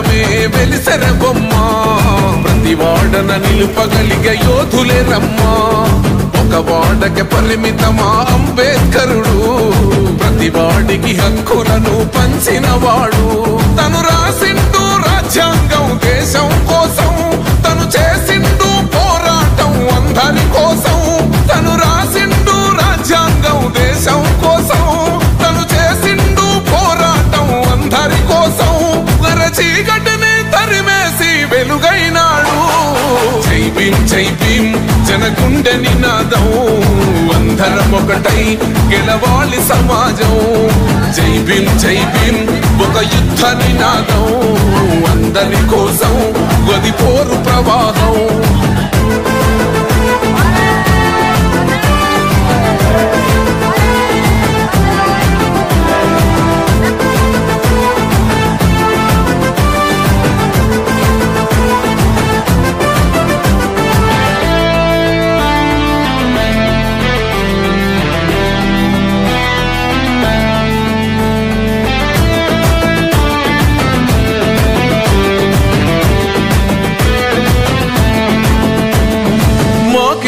నగరమే వెలిసెర బొమ్మ ప్రతి వాడన నిలుపగలిగే యోధులే రమ్మా ఒక వాడకి పరిమితమా అంబేద్కరుడు ప్రతి వాడికి హక్కులను పంచినవాడు తను రాసిండు రాజ్యాంగం దేశం కోసం తను చేసిండు పోరాటం అందరి కోసం తను రాసిండు రాజ్యాంగం దేశం కోసం తను చేసిండు పోరాటం అందరి కోసం చీకటిని తరిమేసి వెలుగైనాడు జై భీమ్ జై భీమ్ జనగుండె నినాదం అందరం ఒకటై గెలవాలి సమాజం జై భీమ్ ఒక యుద్ధ నినాదం అందరి కోసం గది పోరు ప్రవాహం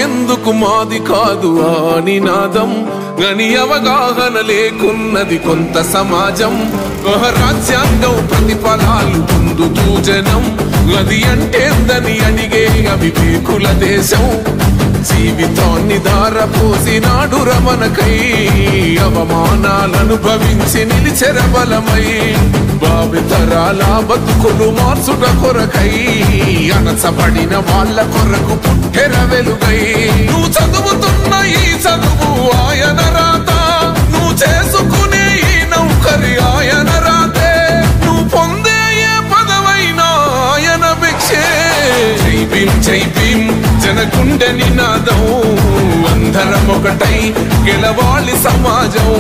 ఎందుకు మాది కాదు ఆ నినాదం గని అవగాహన లేకున్నది కొంత సమాజం రాజ్యాంగం ప్రతిఫలాలు పొందుతూ జనం గది అంటేందని అడిగే అవివేకుల దేశం జీవితాన్ని దారపోసినాడు రమణకై అవమానాలను భవించి నిలిచెర బలమై భావితరాల బతుకులు మార్చుట కొరకై అణచబడిన వాళ్ళ కొరకు పుట్టెర వెలుగై నువ్వు చదువుతున్న ఈ చదువు ఆయన రాత నువ్వు చేసుకునే ఈ నౌకరి ఆయన రాతే నువ్వు పొందే ఏ పదవైనా ఆయన భిక్షే జై భీమ్ జనగుండె నినాదం అందరం ఒకటై గెలవాలి సమాజం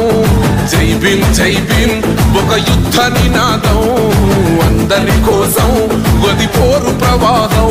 జై భీమ్ ఒక యుద్ధ నినాదం అందరి కోసం గది పోరు ప్రవాహం